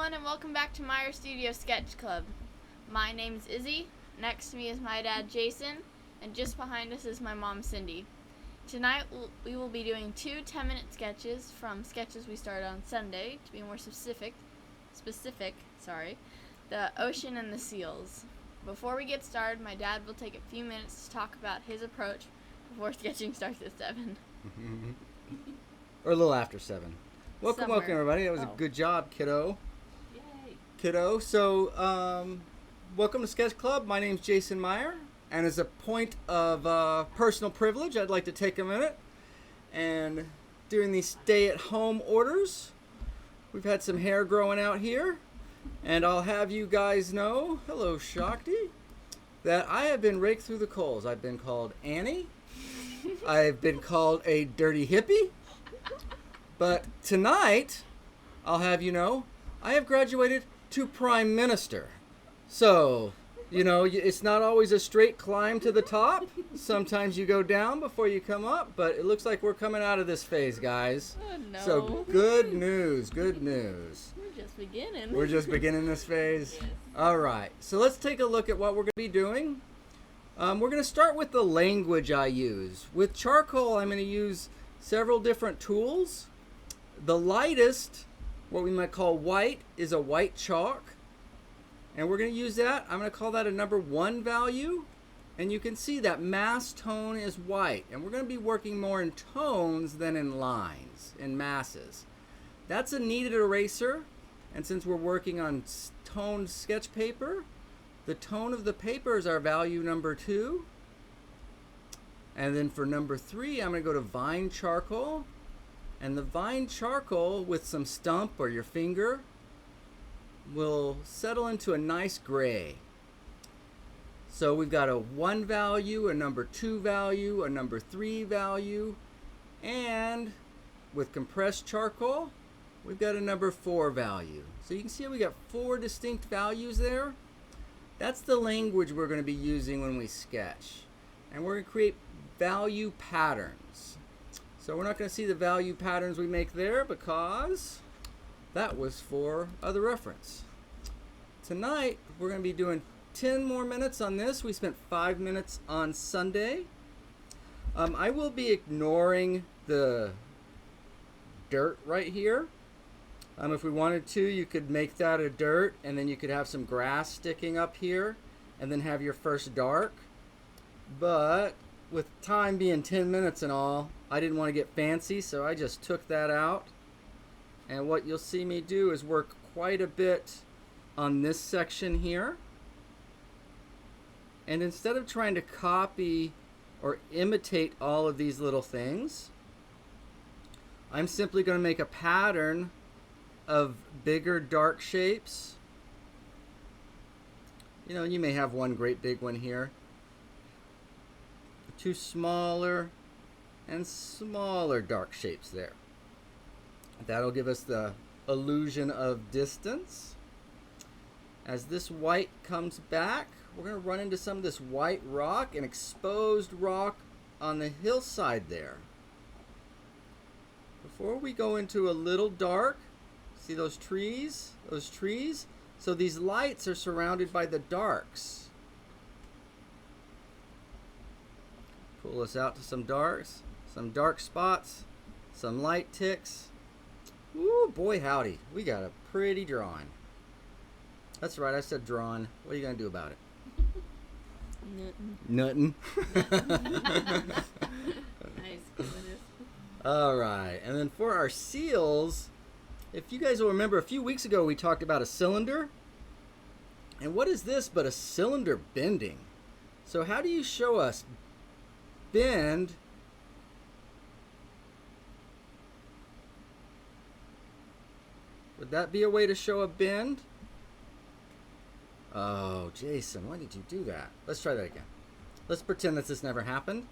everyone, and welcome back to Meyer Studio Sketch Club. My name is Izzy, next to me is my dad Jason, and just behind us is my mom Cindy. Tonight we will be doing two 10-minute sketches from sketches we started on Sunday, to be more specific, the ocean and the seals. Before we get started, my dad will take a few minutes to talk about his approach before sketching starts at 7. Or a little after 7. Welcome, everybody. That was a good job, kiddo. Yay. Kiddo. So, welcome to Sketch Club. My name's Jason Meyer. And as a point of personal privilege, I'd like to take a minute. And during these stay-at-home orders, we've had some hair growing out here. And I'll have you guys know, hello, Shakti, that I have been raked through the coals. I've been called Annie. I've been called a dirty hippie. But tonight, I'll have you know, I have graduated to Prime Minister. So, you know, it's not always a straight climb to the top. Sometimes you go down before you come up, but it looks like we're coming out of this phase, guys. Oh, no. So, good news, good news. We're just beginning. We're just beginning this phase? Yes. All right, so let's take a look at what we're going to be doing. We're going to start with the language I use. With charcoal, I'm going to use several different tools. The lightest, what we might call white, is a white chalk. And we're going to use that. I'm going to call that a number 1 value. And you can see that mass tone is white. And we're going to be working more in tones than in lines, in masses. That's a kneaded eraser. And since we're working on toned sketch paper, the tone of the paper is our value number 2. And then for number 3, I'm going to go to vine charcoal. And the vine charcoal with some stump or your finger will settle into a nice gray. So we've got a 1 value, a number 2 value, a number 3 value, and with compressed charcoal, we've got a number 4 value. So you can see we got 4 distinct values there. That's the language we're going to be using when we sketch. And we're going to create value patterns. So we're not going to see the value patterns we make there because that was for other reference. Tonight, we're going to be doing 10 more minutes on this. We spent 5 minutes on Sunday. I will be ignoring the dirt right here. If we wanted to, you could make that a dirt, and then you could have some grass sticking up here, and then have your first dark. But with time being 10 minutes and all, I didn't want to get fancy, so I just took that out. And what you'll see me do is work quite a bit on this section here. And instead of trying to copy or imitate all of these little things, I'm simply going to make a pattern of bigger dark shapes. You know, you may have one great big one here. 2 smaller and smaller dark shapes there. That'll give us the illusion of distance. As this white comes back, we're going to run into some of this white rock and exposed rock on the hillside there. Before we go into a little dark, see those trees? Those trees? So these lights are surrounded by the darks. Pull us out to some darks, some dark spots, some light ticks. Ooh, boy howdy, we got a pretty drawing. That's right, I said drawing. What are you going to do about it? Nothing. Nice. All right, and then for our seals, if you guys will remember, a few weeks ago we talked about a cylinder. And what is this but a cylinder bending? So how do you show us bend Would that be a way to show a bend? Oh, Jason, why did you do that? Let's try that again. Let's pretend that this never happened.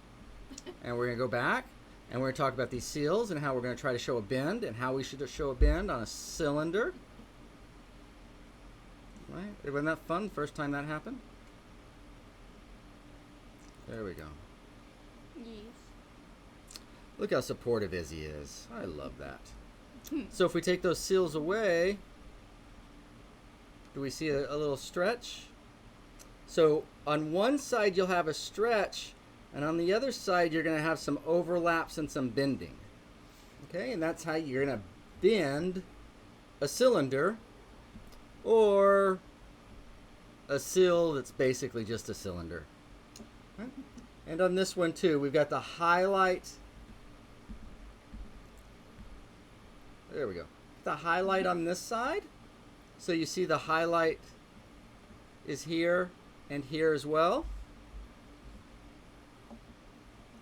And we're going to go back. And we're going to talk about these seals and how we're going to try to show a bend and how we should show a bend on a cylinder. Right? Wasn't that fun? First time that happened? There we go. Yes. Look how supportive Izzy is. I love that. So if we take those seals away, Do we see a little stretch? So on one side you'll have a stretch, and on the other side you're going to have some overlaps and some bending. Okay, and that's how you're going to bend a cylinder or a sill that's basically just a cylinder. Right? And on this one too, we've got the highlight. There we go. The highlight on this side. So you see the highlight is here and here as well.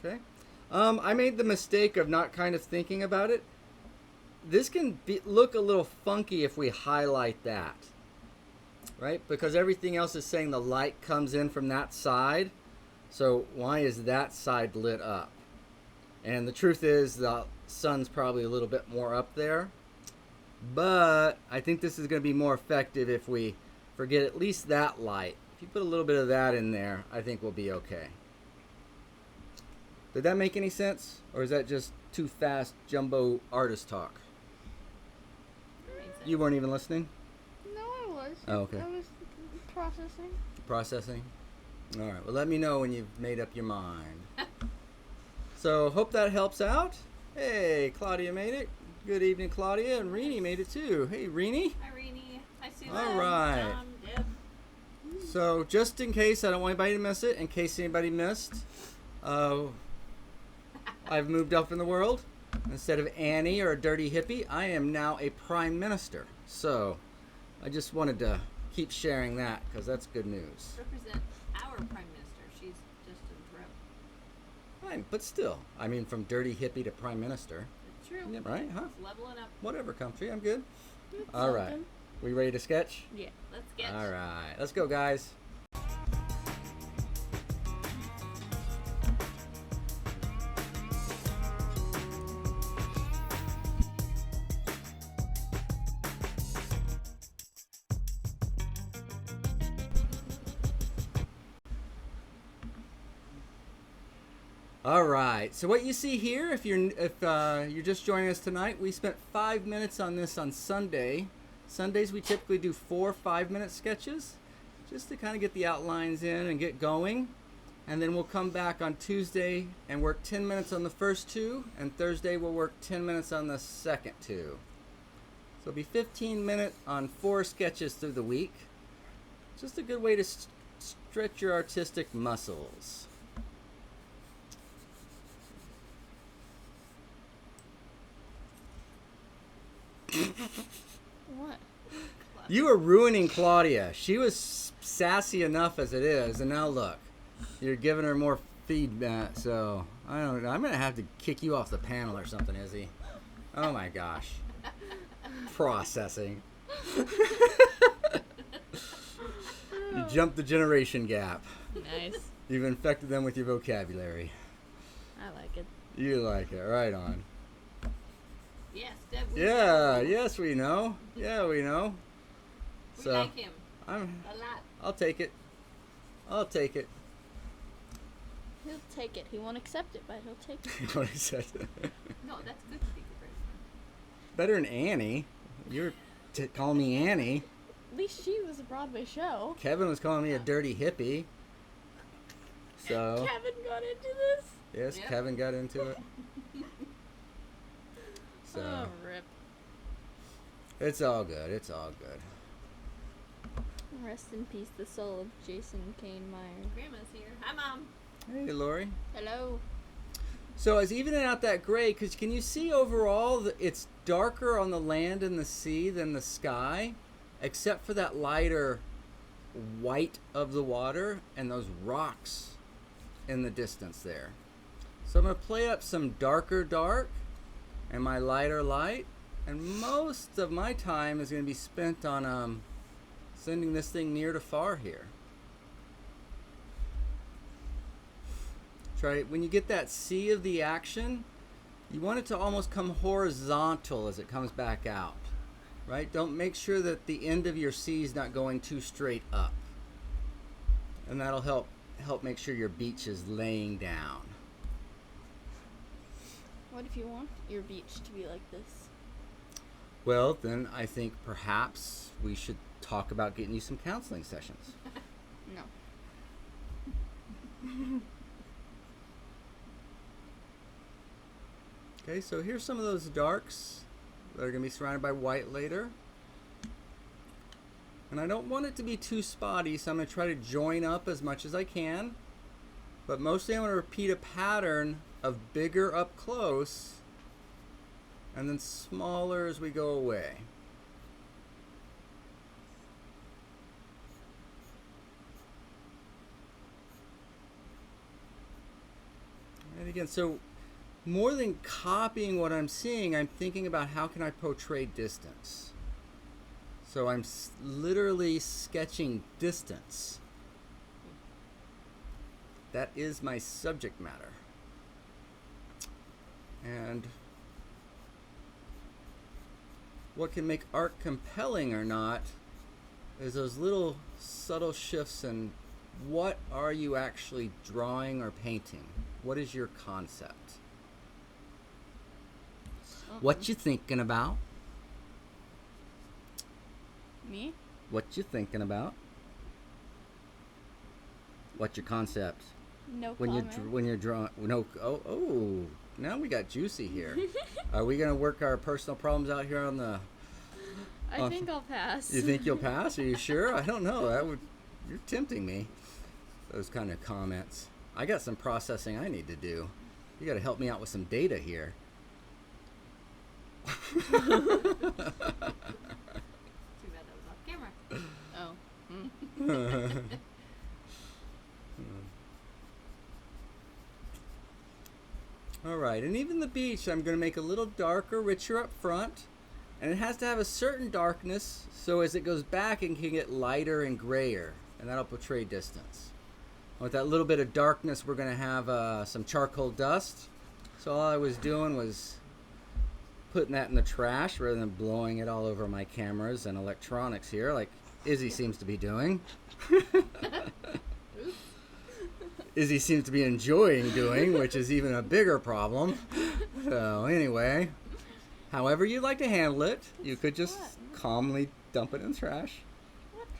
Okay. I made the mistake of not kind of thinking about it. This can look a little funky if we highlight that, right? Because everything else is saying the light comes in from that side. So why is that side lit up? And the truth is the sun's probably a little bit more up there. But I think this is going to be more effective if we forget at least that light. If you put a little bit of that in there, I think we'll be okay. Did that make any sense? Or is that just too fast jumbo artist talk? You weren't even listening? No, I was. Oh, okay. I was processing. Processing? All right. Well, let me know when you've made up your mind. So, hope that helps out. Hey, Claudia made it. Good evening, Claudia. And Renee made it too. Hey, Renee. Hi, Renee. Hi, Susan. All right. Deb. So, just in case, I don't want anybody to miss it, in case anybody missed, I've moved up in the world. Instead of Annie or a dirty hippie, I am now a prime minister. So, I just wanted to keep sharing that because that's good news. Represent our Prime Minister. She's just in the throne. Fine, but still, I mean, from dirty hippie to prime minister. It's true. Yeah, right? Huh? It's leveling up. Whatever country, I'm good. It's All right. something. We ready to sketch? Yeah. Let's get. All right. Let's go, guys. All right. So what you see here, if you're just joining us tonight, we spent 5 minutes on this on Sunday. Sundays we typically do 4 5-minute sketches, just to kind of get the outlines in and get going. And then we'll come back on Tuesday and work 10 minutes on the first 2, and Thursday we'll work 10 minutes on the second 2. So it'll be 15 minutes on 4 sketches through the week. Just a good way to stretch your artistic muscles. What? You are ruining Claudia. She was sassy enough as it is, and now look, you're giving her more feedback. So I don't know. I'm gonna have to kick you off the panel or something, Izzy. Oh my gosh. Processing. You jumped the generation gap. Nice. You've infected them with your vocabulary. I like it. You like it, right on. Yes, Deb. Yeah. Yes, we know. Yeah, we know. We So like him I'm. a lot. I'll take it. I'll take it. He'll take it. He won't accept it, but he'll take it. What he said. No, that's good to be good friends. Better than Annie. You're calling me Annie. At least she was a Broadway show. Kevin was calling me a dirty hippie. So Kevin got into this. yes, Yep. Kevin got into it. So Oh, rip. it's all good. It's all good. Rest in peace, the soul of Jason Kane Meyer. Grandma's here. Hi, Mom. Hey, Lori. Hello. So I was evening out that gray because can you see overall that it's darker on the land and the sea than the sky, except for that lighter white of the water and those rocks in the distance there. So I'm going to play up some darker dark and my lighter light, and most of my time is going to be spent on sending this thing near to far here. Try when you get that sea of the action, you want it to almost come horizontal as it comes back out, right? Don't make sure that the end of your sea is not going too straight up, and that'll help make sure your beach is laying down. What if you want your beach to be like this? Well, then I think perhaps we should talk about getting you some counseling sessions. No. Okay, so here's some of those darks that are going to be surrounded by white later. And I don't want it to be too spotty, so I'm going to try to join up as much as I can. But mostly I'm going to repeat a pattern of bigger up close and then smaller as we go away. And again, so more than copying what I'm seeing, I'm thinking about how can I portray distance. So I'm literally sketching distance. That is my subject matter. And what can make art compelling or not is those little subtle shifts in what are you actually drawing or painting? What is your concept? What you thinking about? Me? What you thinking about? What's your concept? No When comment. you're drawing, no. Oh, now we got juicy here. Are we gonna work our personal problems out here on the? I think I'll pass. You think you'll pass? Are you sure? I don't know. You're tempting me. Those kind of comments. I got some processing I need to do. You got to help me out with some data here. Too bad that was off camera. Oh. All right, and even the beach, I'm going to make a little darker, richer up front. And it has to have a certain darkness, so as it goes back, it can get lighter and grayer, and that'll portray distance. With that little bit of darkness, we're going to have some charcoal dust. So all I was doing was putting that in the trash rather than blowing it all over my cameras and electronics here, like Izzy seems to be doing. Izzy seems to be enjoying doing, which is even a bigger problem. So anyway, however you'd like to handle it, you could just calmly dump it in the trash.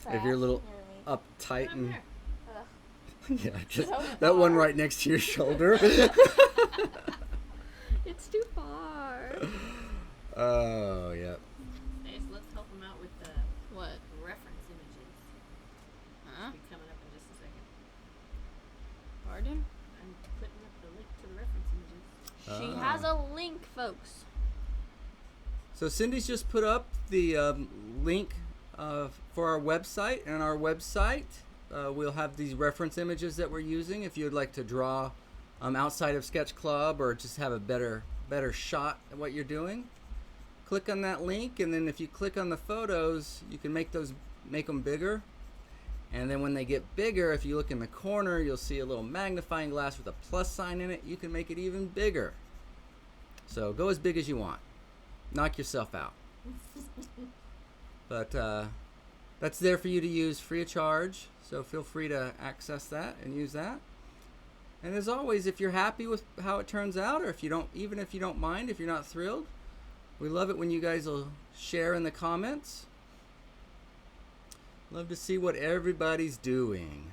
If you're a little uptight Down and there. yeah, just So that one far. right next to your shoulder. It's too far. Oh yeah. Okay, so let's help them out with the What? reference images. Huh? It'll be coming up in just a second. Pardon? I'm putting up the link to the reference images. She Ah. has a link, folks. So Cindy's just put up the link for our website, and on our website we'll have these reference images that we're using. If you'd like to draw outside of Sketch Club or just have a better shot at what you're doing, click on that link, and then if you click on the photos, you can make them bigger. And then when they get bigger, if you look in the corner, you'll see a little magnifying glass with a plus sign in it. You can make it even bigger. So go as big as you want. Knock yourself out. But that's there for you to use free of charge. So feel free to access that and use that. And as always, if you're happy with how it turns out, or if you don't, even if you don't mind, if you're not thrilled, we love it when you guys will share in the comments. Love to see what everybody's doing.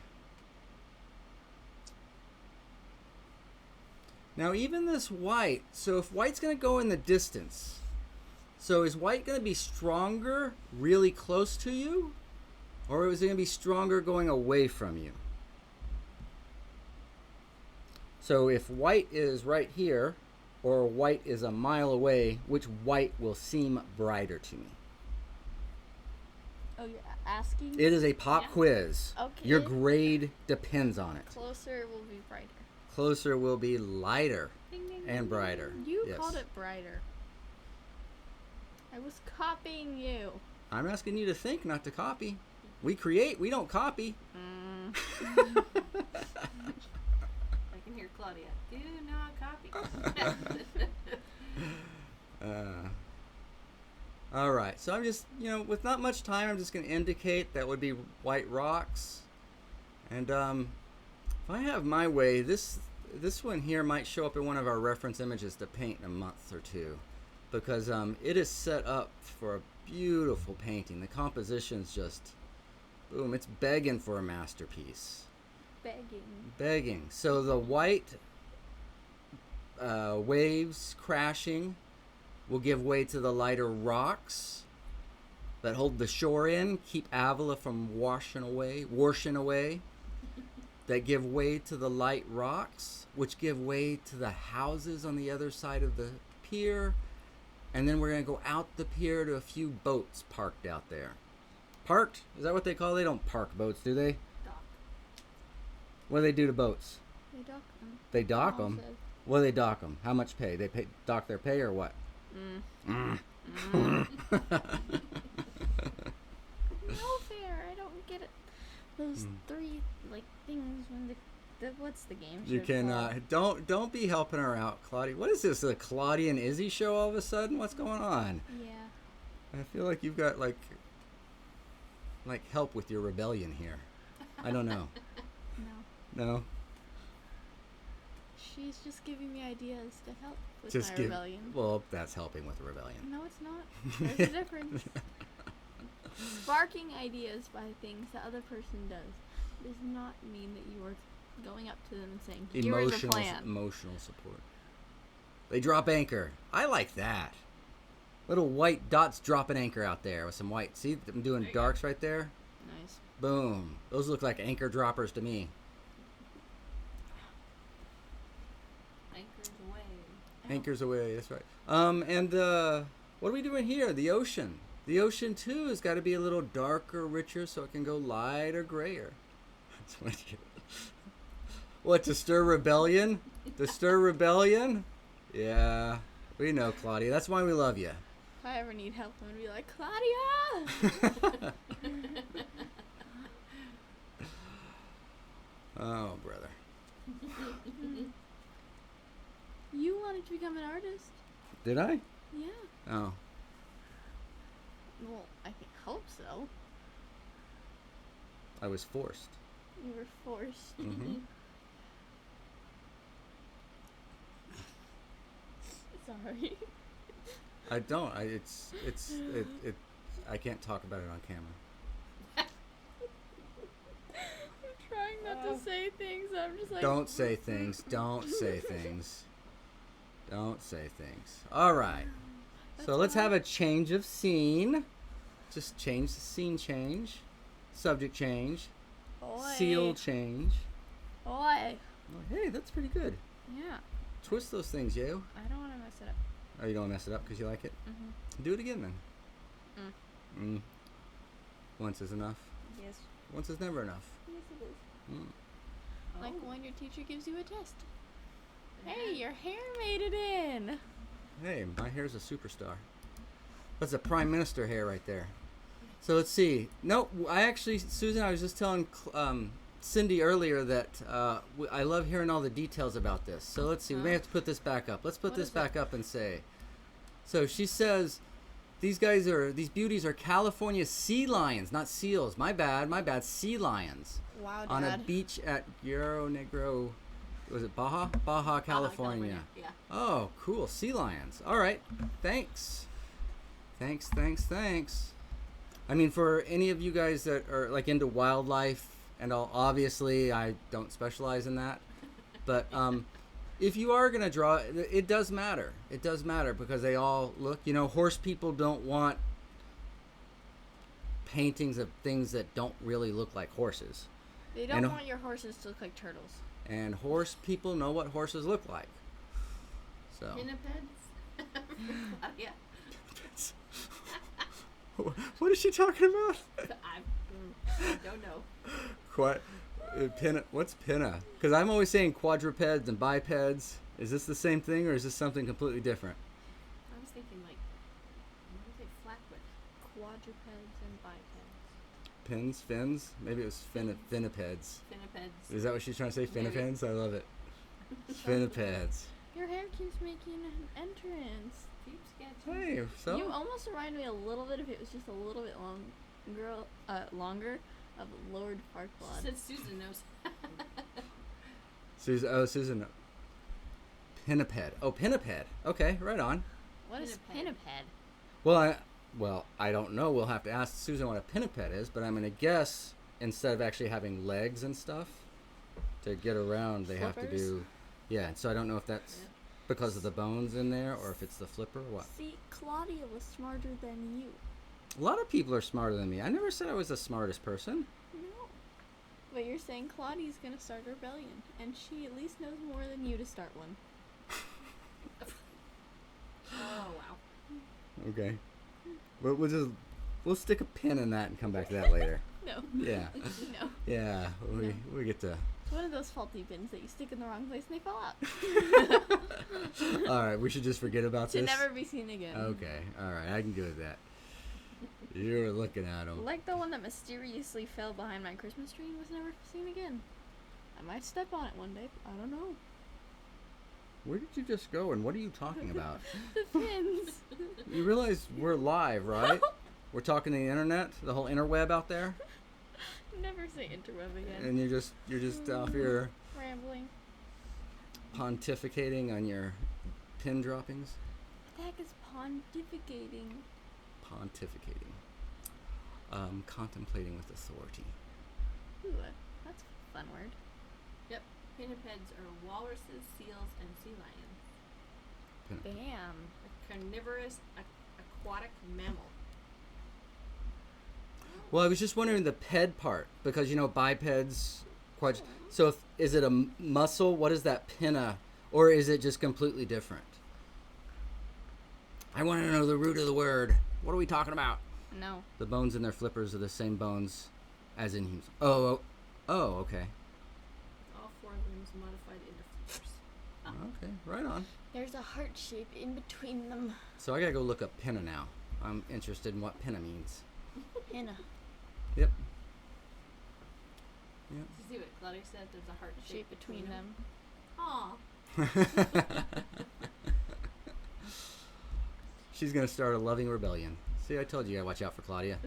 Now even this white, so if white's going to go in the distance, so is white going to be stronger really close to you? Or is it going to be stronger going away from you? So if white is right here, or white is a mile away, which white will seem brighter to me? Oh, you're asking? It is a pop Yeah. quiz. Okay. Your grade depends on it. Closer will be brighter. Closer will be lighter Ding, ding, and ding, brighter. You Yes. called it brighter. I was copying you. I'm asking you to think, not to copy. We create, we don't copy. I can hear Claudia. Do not copy. All right, so I'm just, with not much time, I'm just going to indicate that would be white rocks. And if I have my way, this one here might show up in one of our reference images to paint in a month or two. because it is set up for a beautiful painting. The composition's just, boom, it's begging for a masterpiece. Begging. So the white waves crashing will give way to the lighter rocks that hold the shore in, keep Avila from washing away, that give way to the light rocks, which give way to the houses on the other side of the pier. And then we're going to go out the pier to a few boats parked out there. Parked? Is that what they call it? They don't park boats, do they? Dock. What do they do to boats? They dock them. They dock Mom them. said. What do they dock them? How much pay? They dock their pay or what? No fair. I don't get it. Those three things when the what's the game? You should can call? don't be helping her out, Claudia. What is this? The Claudia and Izzy show all of a sudden? What's going on? Yeah. I feel like you've got like help with your rebellion here. I don't know. No. No. She's just giving me ideas to help with Just my give. rebellion. Well, that's helping with the rebellion. No, it's not. There's a difference. Sparking ideas by things the other person does does not mean that you are going up to them and saying, "Here's a plan." Emotional support. They drop anchor. I like that. Little white dots dropping anchor out there with some white. See, I'm doing There you darks right there. Nice. Boom. Those look like anchor droppers to me. Anchors away. Anchors away. That's right. And what are we doing here? The ocean. The ocean too has got to be a little darker, richer, so it can go lighter, grayer. That's what you. What, to stir rebellion? To stir rebellion? Yeah, we know, Claudia. That's why we love you. If I ever need help, I'm gonna be like, Claudia. Oh, brother. You wanted to become an artist? Did I? Yeah. Oh. Well, I hope so. I was forced. You were forced. Mhm. Sorry. I don't. I can't talk about it on camera. I'm trying not to say things. I'm just like. Don't say things. Don't say things. Don't say things. All right. So let's have a change of scene. Just change the scene change. Subject change. Oi. Seal change. Oi. Oh, hey, that's pretty good. Yeah. Twist those things, yo. I don't want to mess it up. Oh, you don't wanna mess it up because you like it? Mm-hmm. Do it again then. Once is enough. Yes. Once is never enough. Yes, it is. Mm. Like when your teacher gives you a test. Hey, your hair made it in. Hey, my hair's a superstar. That's a prime minister hair right there. So let's see. No, I actually, Susan, I was just telling Cindy earlier that I love hearing all the details about this. So let's see. We may have to put this back up. Let's put What this is back up and say. So she says, these beauties are California sea lions, not seals. My bad. Sea lions. Wow, Dad. On a beach at Guerrero Negro. Was it Baja? Baja, California. Yeah. Oh, cool. Sea lions. All right. Thanks. Thanks. I mean, for any of you guys that are like into wildlife and all, obviously I don't specialize in that. But if you are going to draw, it does matter. It does matter because they all look, horse people don't want paintings of things that don't really look like horses. They don't and- want your horses to look like turtles. And horse people know what horses look like. So. Pinnipeds? Yeah. What is she talking about? I don't know. What's pinna? Because I'm always saying quadrupeds and bipeds. Is this the same thing or is this something completely different? I was thinking what is it, flatfoot? Quadrupeds and bipeds. Pins, fins? Maybe it was finnipeds. Pinnipeds. Is that what she's trying to say? Maybe. Finnipeds? I love it. Finnipeds. Your hair keeps making an entrance. Keep sketching. Hey, so? You almost remind me a little bit if it was just a little bit longer of Lord Farquaad. Said Susan knows. Susan. Pinniped. Oh, pinniped. Okay, right on. What is Pinniped. pinniped? Well, I don't know. We'll have to ask Susan what a pinniped is, but I'm going to guess instead of actually having legs and stuff to get around, they have to Flippers? do. Yeah, so I don't know if that's because of the bones in there or if it's the flipper or what. See, Claudia was smarter than you. A lot of people are smarter than me. I never said I was the smartest person. No. But you're saying Claudia's gonna start a rebellion, and she at least knows more than you to start one. Oh wow. Okay. But we'll stick a pin in that and come back to that later. No. Yeah. No. Yeah. We get to. It's one of those faulty pins that you stick in the wrong place and they fall out. All right. We should just forget about To this. never be seen again. Okay. All right. I can do with that. You were looking at him. Like the one that mysteriously fell behind my Christmas tree and was never seen again. I might step on it one day. I don't know. Where did you just go? And what are you talking about? The pins. You realize we're live, right? We're talking to the internet, the whole interweb out there, Never say interweb again. and you're just out here Rambling. pontificating on your pin droppings. What the heck is pontificating? Pontificating. Contemplating with authority. Ooh, that's a fun word. Yep. Pinnipeds are walruses, seals, and sea lions. Bam. A carnivorous aquatic mammal. Well, I was just wondering the ped part because bipeds. So, is it a muscle? What is that pinna, or is it just completely different? I want to know the root of the word. What are we talking about? No. The bones in their flippers are the same bones as in humans. Oh, okay. All four limbs modified into flippers. Okay, right on. There's a heart shape in between them. So I gotta go look up pinna now. I'm interested in what pinna means. Pinna. Yep. Did you see what Claudia said? There's a heart Shape between them. Aw. She's gonna start a loving rebellion. See, I told you, I gotta watch out for Claudia.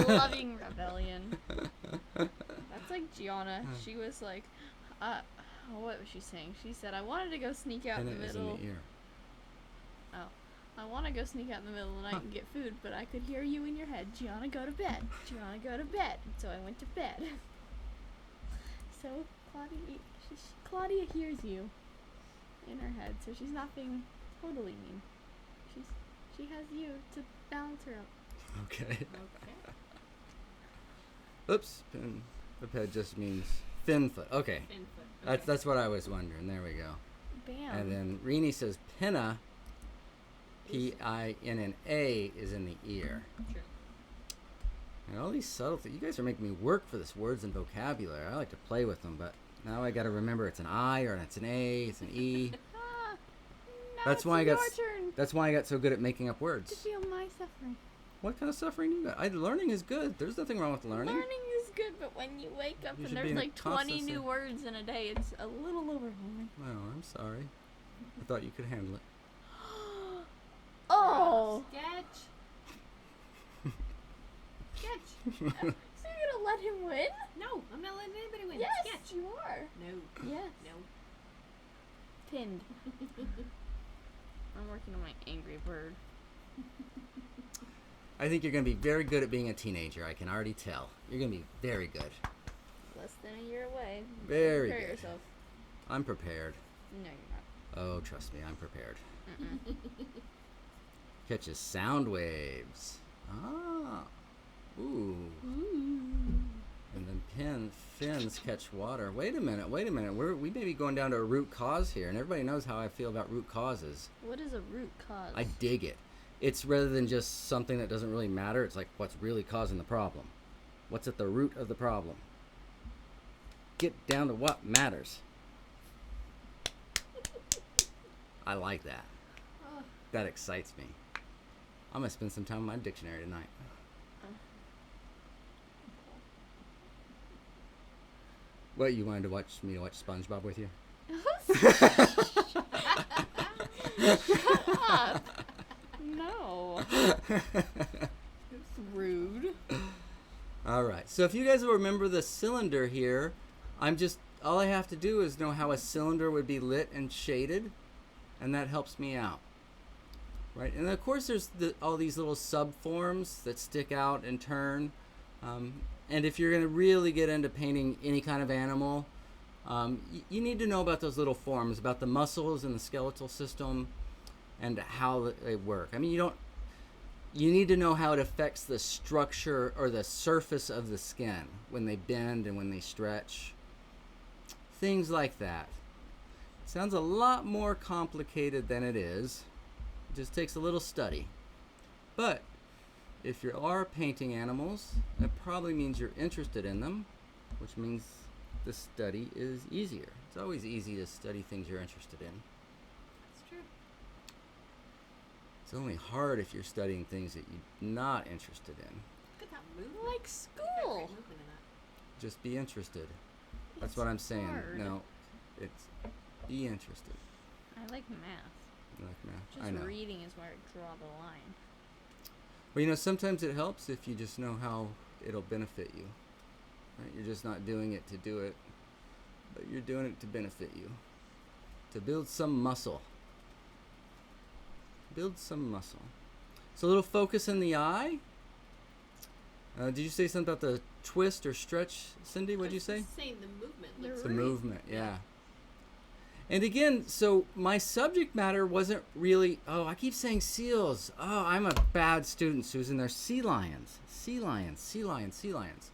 Loving rebellion. That's like Gianna. She was like, what was she saying? She said, I wanted to go sneak out Pinna in the is middle. in the ear. I want to go sneak out in the middle of the night and get food, but I could hear you in your head. Gianna, go to bed. Gianna, go to bed. So I went to bed. So Claudia hears you in her head, so she's not being totally mean. She has you to balance her out. Okay. Okay. Oops. Pinna just means fin foot. Okay. Finfoot. Okay. That's what I was wondering. There we go. Bam. And then Rini says pinna. P-I-N-N-A is in the ear. True. And all these subtle things. You guys are making me work for this words and vocabulary. I like to play with them, but now I got to remember it's an I or it's an A, it's an E. Now That's it's why I your got turn That's why I got so good at making up to words. feel my suffering. What kind of suffering you got? Learning is good. There's nothing wrong with learning. Learning is good, but when you wake up You and should be there's in a like 20 constant new state. words in a day, it's a little overwhelming. Oh, I'm sorry. I thought you could handle it. Oh! Sketch. Sketch. So you're gonna let him win? No, I'm not letting anybody win. Yes, Sketch. you are. No. Yes. No. Pinned. I'm working on my angry bird. I think you're going to be very good at being a teenager. I can already tell. You're going to be very good. Less than a year away. Very Prepare good. yourself. I'm prepared. No, you're Oh, trust me, I'm prepared. not. Mm-mm. Catches sound waves. Ah. Ooh. And then fins catch water. Wait a minute. We may be going down to a root cause here, and everybody knows how I feel about root causes. What is a root cause? I dig it. It's rather than just something that doesn't really matter. It's like what's really causing the problem. What's at the root of the problem? Get down to what matters. I like that. Oh, That excites me. I'm gonna spend some time in my dictionary tonight. What, you wanted me to watch SpongeBob with you? Shut up. No. Rude. All right. So if you guys will remember the cylinder here, all I have to do is know how a cylinder would be lit and shaded, and that helps me out. right? And of course, there's all these little subforms that stick out and turn. And if you're going to really get into painting any kind of animal, you need to know about those little forms, about the muscles and the skeletal system, and how they work. I mean, you need to know how it affects the structure or the surface of the skin when they bend and when they stretch. Things like that. It sounds a lot more complicated than it is. It just takes a little study. But if you are painting animals, it probably means you're interested in them, which means the study is easier. It's always easy to study things you're interested in. That's true. It's only hard if you're studying things that you're not interested in. Look at that movement. Like Great school. movement in that. Just be interested. That's It's what I'm saying. hard. No, it's be interested. I like math. You like math? Just I know. reading is where I draw the line. Well, sometimes it helps if you just know how it'll benefit you. Right? You're just not doing it to do it, but you're doing it to benefit you. To build some muscle. Build some muscle. So a little focus in the eye. Did you say something about the twist or stretch, Cindy? What did you say? Saying the movement. The Looks The great. movement, yeah. And again, so my subject matter wasn't really, I keep saying seals. Oh, I'm a bad student, Susan. They're sea lions. Sea lions, sea lions, sea lions.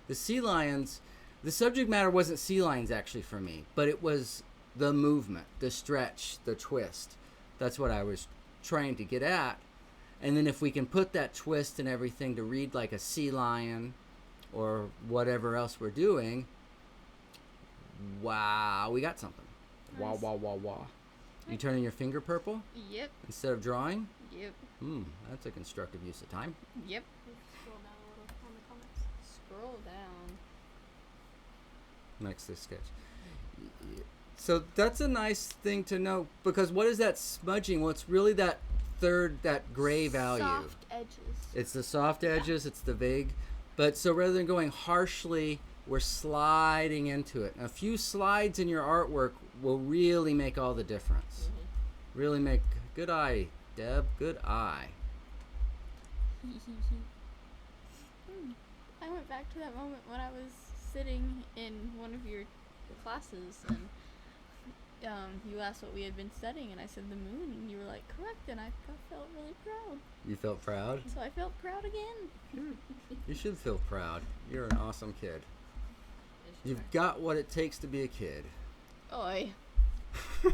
The sea lions, the subject matter wasn't sea lions actually for me, but it was the movement, the stretch, the twist. That's what I was trying to get at. And then if we can put that twist and everything to read like a sea lion or whatever else we're doing, wow, we got something. Wah, Nice. wah, wah, wah. You turning your finger purple Yep. instead of drawing? Yep. That's a constructive use of time. Yep. Scroll down a little on the comments. Scroll down. Next to sketch. So that's a nice thing to know, because what is that smudging? Well, it's really that gray value. Soft edges. It's the soft edges, it's the vague. But so rather than going harshly, we're sliding into it. And a few slides in your artwork will really make all the difference. Really make, good eye, Deb, good eye. I went back to that moment when I was sitting in one of your classes and you asked what we had been studying and I said the moon and you were like, correct, and I felt really proud. You felt proud? So I felt proud again. You should feel proud. You're an awesome kid. Yes, you You've got what it takes to be a kid. Oi. are.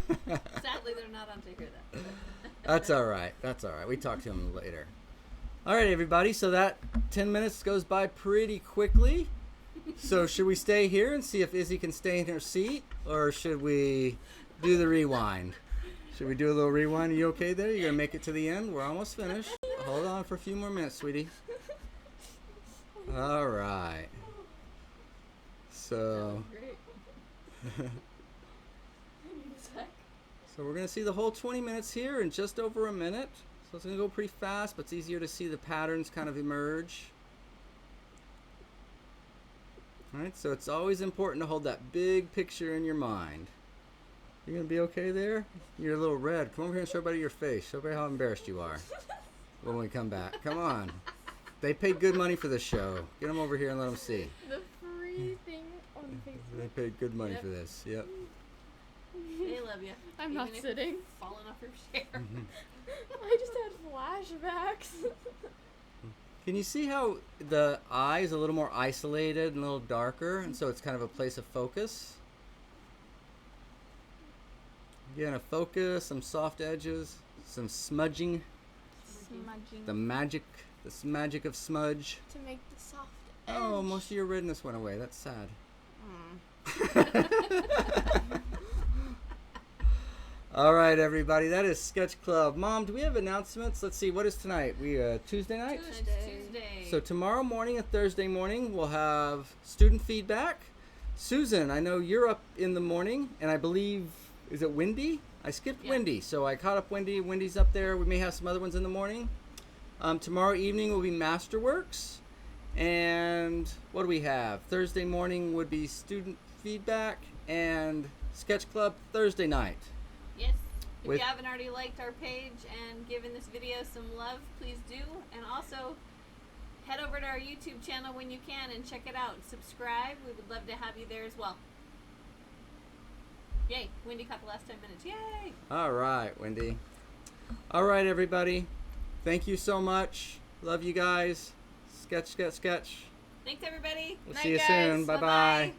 Sadly, they're not on to hear that. That's all right. That's all right. We talk to him later. All right, everybody. So that 10 minutes goes by pretty quickly. So should we stay here and see if Izzy can stay in her seat, or should we do the rewind? Should we do a little rewind? Are you okay there? You're going to make it to the end? We're almost finished. Hold on for a few more minutes, sweetie. All right. So, Great. so we're going to see the whole 20 minutes here in just over a minute. So it's going to go pretty fast, but it's easier to see the patterns kind of emerge. All right, so it's always important to hold that big picture in your mind. You going to be okay there? You're a little red. Come over here and show everybody your face. Show everybody how embarrassed you are when we come back. Come on. They paid good money for this show. Get them over here and let them see. The free thing on Facebook. They paid good money Yep. for this. Yep. They love you. I'm Even not if you're sitting. Falling off your chair. I just had flashbacks. Can you see how the eye is a little more isolated and a little darker, and so it's kind of a place of focus? Again, a focus, some soft edges, some smudging, Smudging. the magic of smudge. To make the soft edge. Oh, most of your redness went away. That's sad. All right, everybody. That is Sketch Club. Mom, do we have announcements? Let's see. What is tonight? We Tuesday night? Tuesday. So tomorrow morning and Thursday morning, we'll have student feedback. Susan, I know you're up in the morning, and I believe, is it Wendy? I skipped Yeah. Wendy, so I caught up Wendy. Wendy's up there. We may have some other ones in the morning. Tomorrow evening will be Masterworks. And what do we have? Thursday morning would be student feedback and Sketch Club Thursday night. Yes. If you haven't already liked our page and given this video some love, please do. And also, head over to our YouTube channel when you can and check it out. Subscribe. We would love to have you there as well. Yay. Wendy caught the last 10 minutes. Yay. All right, Wendy. All right, everybody. Thank you so much. Love you guys. Sketch, sketch, sketch. Thanks, everybody. We'll Night, see you guys. soon. Bye-bye. Bye-bye.